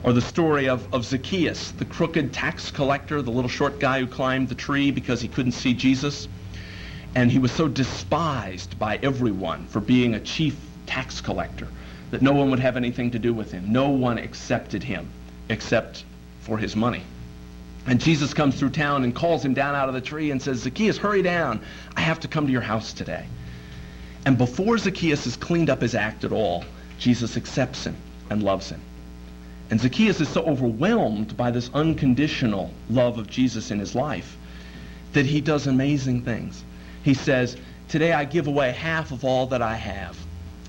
Or the story of Zacchaeus, the crooked tax collector, the little short guy who climbed the tree because he couldn't see Jesus. And he was so despised by everyone for being a chief tax collector that no one would have anything to do with him. No one accepted him except for his money. And Jesus comes through town and calls him down out of the tree and says, "Zacchaeus, hurry down. I have to come to your house today." And before Zacchaeus has cleaned up his act at all, Jesus accepts him and loves him. And Zacchaeus is so overwhelmed by this unconditional love of Jesus in his life that he does amazing things. He says, "Today I give away half of all that I have.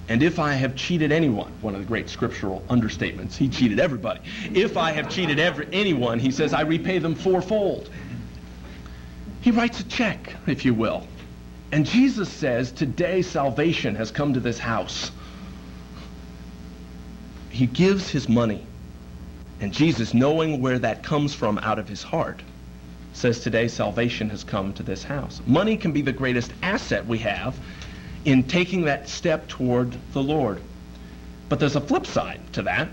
And if I have cheated anyone," one of the great scriptural understatements, he cheated everybody. "If I have cheated anyone," he says, "I repay them fourfold." He writes a check, if you will. And Jesus says, "Today salvation has come to this house." He gives his money. And Jesus, knowing where that comes from out of his heart, says, "Today salvation has come to this house." Money can be the greatest asset we have in taking that step toward the Lord. But there's a flip side to that.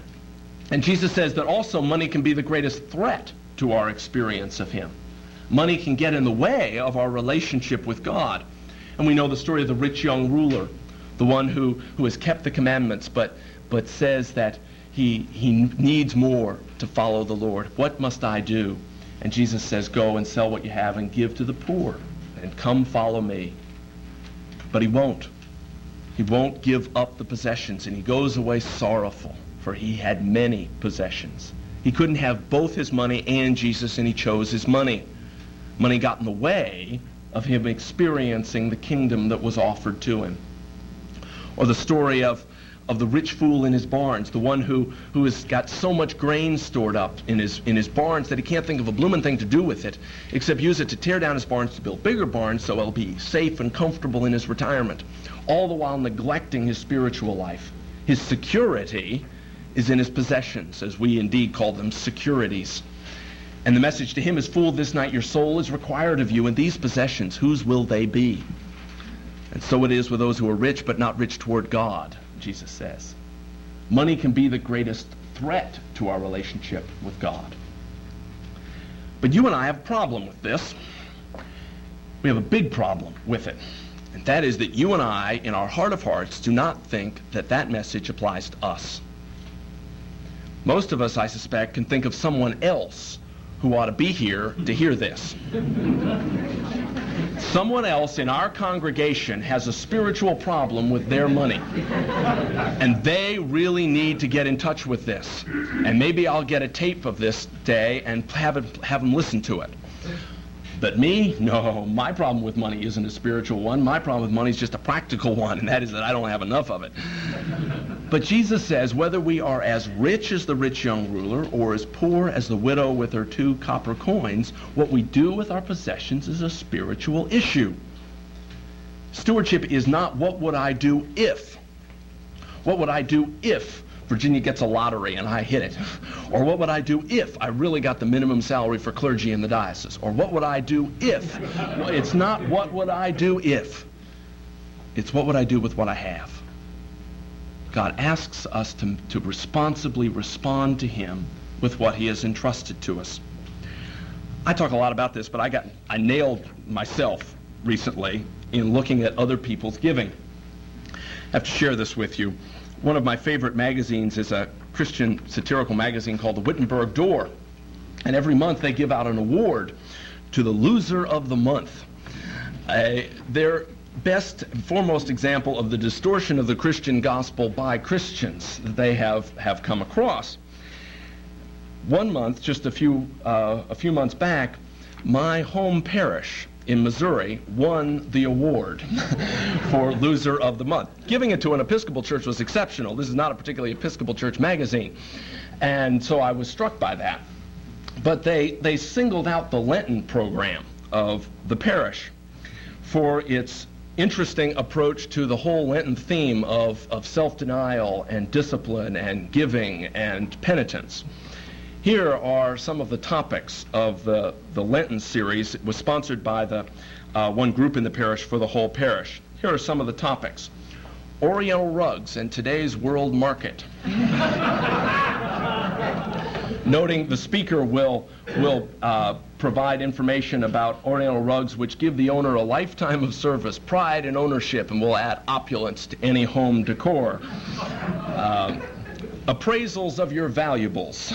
And Jesus says that also money can be the greatest threat to our experience of him. Money can get in the way of our relationship with God. And we know the story of the rich young ruler, the one who has kept the commandments, but says that he needs more to follow the Lord. "What must I do?" And Jesus says, "Go and sell what you have and give to the poor, and come follow me." But he won't. He won't give up the possessions, and he goes away sorrowful, for he had many possessions. He couldn't have both his money and Jesus, and he chose his money. Money got in the way of him experiencing the kingdom that was offered to him. Or the story of the rich fool in his barns, the one who has got so much grain stored up in his barns that he can't think of a bloomin' thing to do with it, except use it to tear down his barns to build bigger barns so he'll be safe and comfortable in his retirement, all the while neglecting his spiritual life. His security is in his possessions, as we indeed call them securities. And the message to him is, "Fool, this night your soul is required of you, and these possessions, whose will they be?" And so it is with those who are rich, but not rich toward God, Jesus says. Money can be the greatest threat to our relationship with God. But you and I have a problem with this. We have a big problem with it. And that is that you and I, in our heart of hearts, do not think that that message applies to us. Most of us, I suspect, can think of someone else who ought to be here to hear this. Someone else in our congregation has a spiritual problem with their money, and they really need to get in touch with this. And maybe I'll get a tape of this day and have them listen to it. But me? No, my problem with money isn't a spiritual one. My problem with money is just a practical one, and that is that I don't have enough of it. But Jesus says, whether we are as rich as the rich young ruler or as poor as the widow with her 2 copper coins, what we do with our possessions is a spiritual issue. Stewardship is not what would I do if. What would I do if Virginia gets a lottery and I hit it? Or what would I do if I really got the minimum salary for clergy in the diocese? Or what would I do if? It's not what would I do if. It's what would I do with what I have. God asks us to responsibly respond to him with what he has entrusted to us. I talk a lot about this, but I nailed myself recently in looking at other people's giving. I have to share this with you. One of my favorite magazines is a Christian satirical magazine called the Wittenberg Door. And every month they give out an award to the loser of the month. Their best and foremost example of the distortion of the Christian gospel by Christians that they have come across. One month, just a few months back, my home parish in Missouri won the award for loser of the month. Giving it to an Episcopal church was exceptional. This is not a particularly Episcopal church magazine. And so I was struck by that. But they singled out the Lenten program of the parish for its interesting approach to the whole Lenten theme of self-denial and discipline and giving and penitence. Here are some of the topics of the Lenten series. It was sponsored by the one group in the parish for the whole parish. Here are some of the topics. Oriental rugs and today's world market. noting the speaker will provide information about Oriental rugs which give the owner a lifetime of service, pride, and ownership, and will add opulence to any home decor. Appraisals of your valuables.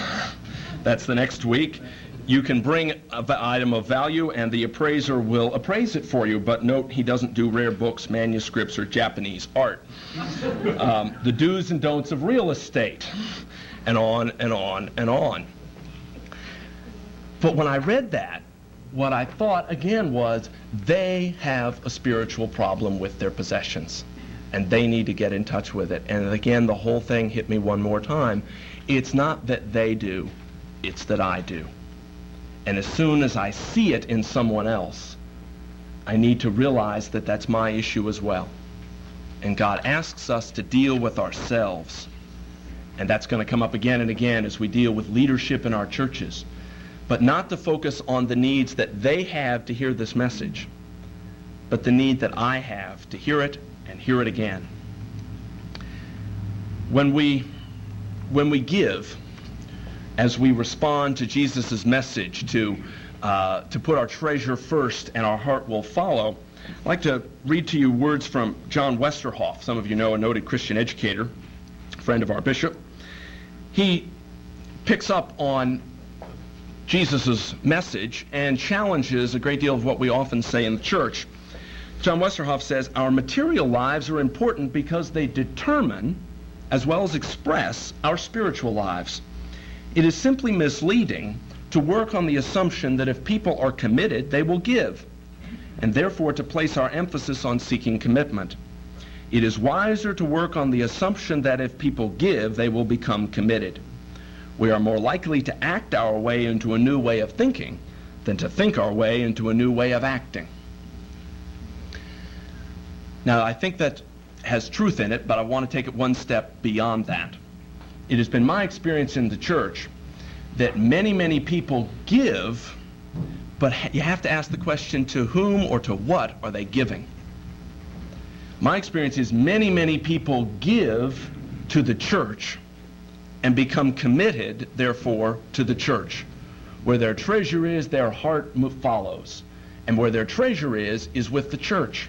That's the next week. You can bring an item of value, and the appraiser will appraise it for you, but note he doesn't do rare books, manuscripts, or Japanese art. The do's and don'ts of real estate, and on and on and on. But when I read that, what I thought again was they have a spiritual problem with their possessions, and they need to get in touch with it. And again, the whole thing hit me one more time. It's not that they do, it's that I do. And as soon as I see it in someone else, I need to realize that that's my issue as well. And God asks us to deal with ourselves. And that's going to come up again and again as we deal with leadership in our churches. But not to focus on the needs that they have to hear this message, but the need that I have to hear it and hear it again. When we give, as we respond to Jesus' message to put our treasure first and our heart will follow, I'd like to read to you words from John Westerhoff. Some of you know, a noted Christian educator, friend of our bishop. He picks up on Jesus' message and challenges a great deal of what we often say in the church. John Westerhoff says, our material lives are important because they determine, as well as express, our spiritual lives. It is simply misleading to work on the assumption that if people are committed, they will give, and therefore to place our emphasis on seeking commitment. It is wiser to work on the assumption that if people give, they will become committed. We are more likely to act our way into a new way of thinking than to think our way into a new way of acting. Now, I think that has truth in it, but I want to take it one step beyond that. It has been my experience in the church that many, many people give, but you have to ask the question, to whom or to what are they giving? My experience is many, many people give to the church and become committed, therefore, to the church. Where their treasure is, their heart follows. And where their treasure is with the church.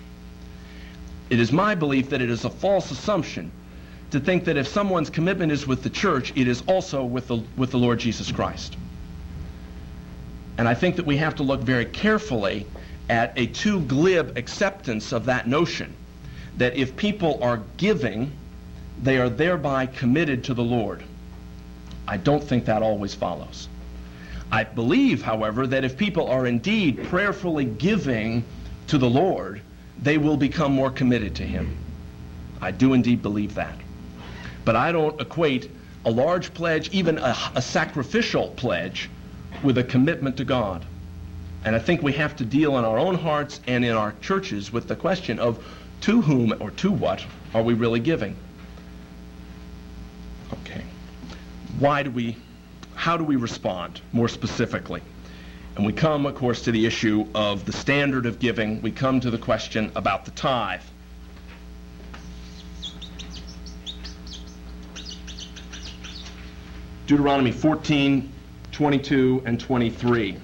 It is my belief that it is a false assumption to think that if someone's commitment is with the church, it is also with the Lord Jesus Christ. And I think that we have to look very carefully at a too glib acceptance of that notion, that if people are giving, they are thereby committed to the Lord. I don't think that always follows. I believe, however, that if people are indeed prayerfully giving to the Lord, they will become more committed to Him. I do indeed believe that. But I don't equate a large pledge, even a sacrificial pledge, with a commitment to God. And I think we have to deal in our own hearts and in our churches with the question of to whom or to what are we really giving? Okay. How do we respond more specifically? And we come, of course, to the issue of the standard of giving. We come to the question about the tithe. Deuteronomy 14, 22, and 23.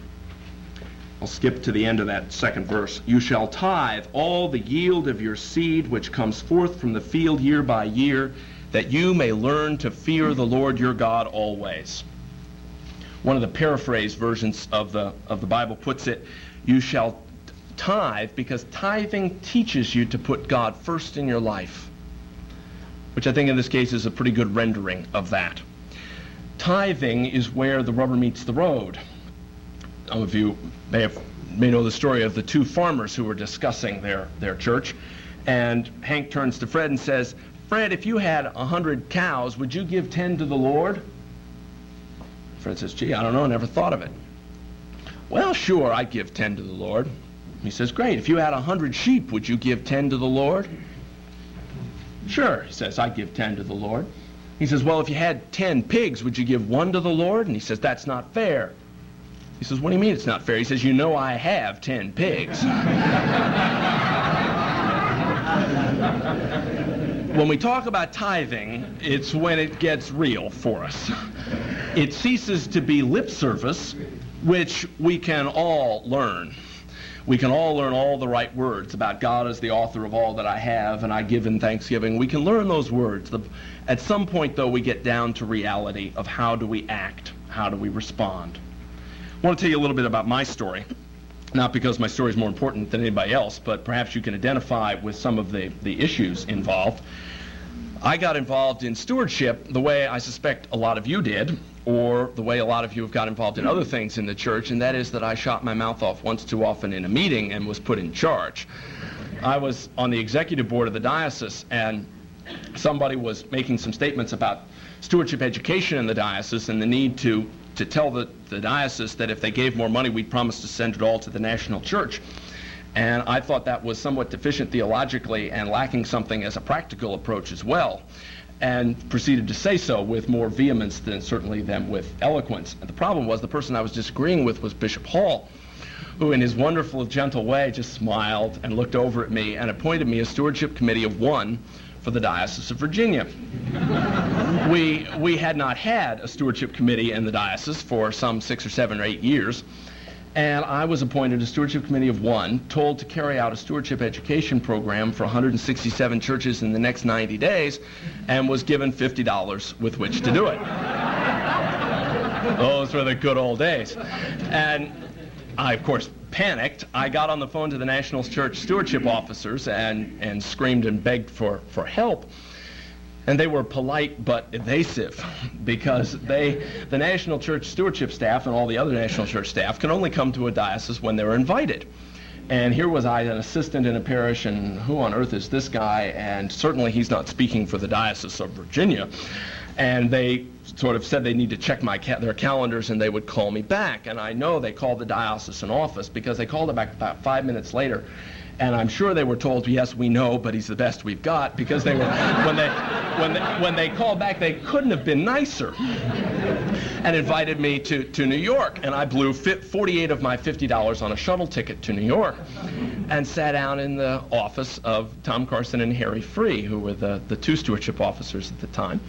I'll skip to the end of that second verse. You shall tithe all the yield of your seed which comes forth from the field year by year, that you may learn to fear the Lord your God always. One of the paraphrased versions of the Bible puts it, you shall tithe because tithing teaches you to put God first in your life, which I think in this case is a pretty good rendering of that. Tithing is where the rubber meets the road. Some of you may know the story of the two farmers who were discussing their church, and Hank turns to Fred and says, Fred, if you had 100 cows, would you give 10 to the Lord? Fred says, gee, I don't know, I never thought of it. Well, sure, I'd give 10 to the Lord. He says, great, if you had 100 sheep, would you give 10 to the Lord? Sure, he says, I'd give 10 to the Lord. He says, well, if you had 10 pigs, would you give 1 to the Lord? And he says, that's not fair. He says, what do you mean it's not fair? He says, you know I have 10 pigs. When we talk about tithing, it's when it gets real for us. It ceases to be lip service, which we can all learn. We can all learn all the right words about God as the author of all that I have and I give in thanksgiving. We can learn those words. At some point, though, we get down to reality of how do we act, how do we respond. I want to tell you a little bit about my story. Not because my story is more important than anybody else, but perhaps you can identify with some of the issues involved. I got involved in stewardship the way I suspect a lot of you did, or the way a lot of you have got involved in other things in the church, and that is that I shot my mouth off once too often in a meeting and was put in charge. I was on the executive board of the diocese, and somebody was making some statements about stewardship education in the diocese and the need to tell the diocese that if they gave more money, we'd promise to send it all to the national church. And I thought that was somewhat deficient theologically and lacking something as a practical approach as well, and proceeded to say so with more vehemence than with eloquence. And the problem was the person I was disagreeing with was Bishop Hall, who in his wonderful, gentle way just smiled and looked over at me and appointed me a stewardship committee of 1 for the Diocese of Virginia. We had not had a stewardship committee in the diocese for some 6 or 7 or 8 years. And I was appointed a stewardship committee of 1, told to carry out a stewardship education program for 167 churches in the next 90 days, and was given $50 with which to do it. Those were the good old days. And I, of course, panicked. I got on the phone to the National Church stewardship officers and screamed and begged for help. And they were polite but evasive, because the National Church stewardship staff and all the other National Church staff can only come to a diocese when they're invited. And here was I, an assistant in a parish, and who on earth is this guy? And certainly he's not speaking for the Diocese of Virginia. And they sort of said they need to check their calendars and they would call me back. And I know they called the diocesan office, because they called it back about 5 minutes later. And I'm sure they were told, yes, we know, but he's the best we've got, because they were, when they called back, they couldn't have been nicer, and invited me to New York. And I blew 48 of my $50 on a shuttle ticket to New York, and sat down in the office of Tom Carson and Harry Free, who were the 2 stewardship officers at the time,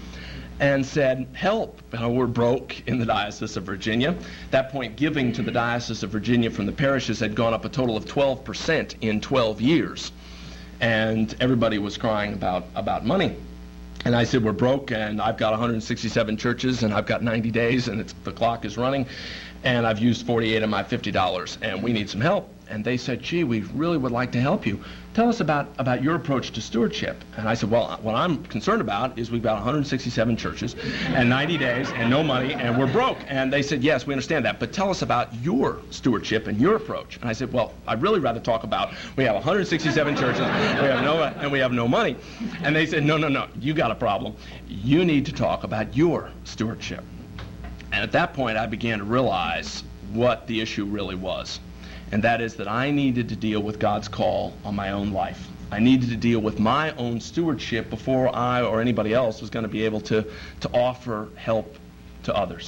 and said, help, we're broke in the Diocese of Virginia. At that point, giving to the Diocese of Virginia from the parishes had gone up a total of 12% in 12 years. And everybody was crying about money. And I said, we're broke, and I've got 167 churches, and I've got 90 days, and the clock is running, and I've used 48 of my $50, and we need some help. And they said, gee, we really would like to help you. Tell us about your approach to stewardship. And I said, well, what I'm concerned about is we've got 167 churches and 90 days and no money, and we're broke. And they said, yes, we understand that, but tell us about your stewardship and your approach. And I said, well, I'd really rather talk about we have 167 churches, we have no money. And they said, no, you got a problem. You need to talk about your stewardship. And at that point, I began to realize what the issue really was. And that is that I needed to deal with God's call on my own life. I needed to deal with my own stewardship before I or anybody else was going to be able to offer help to others.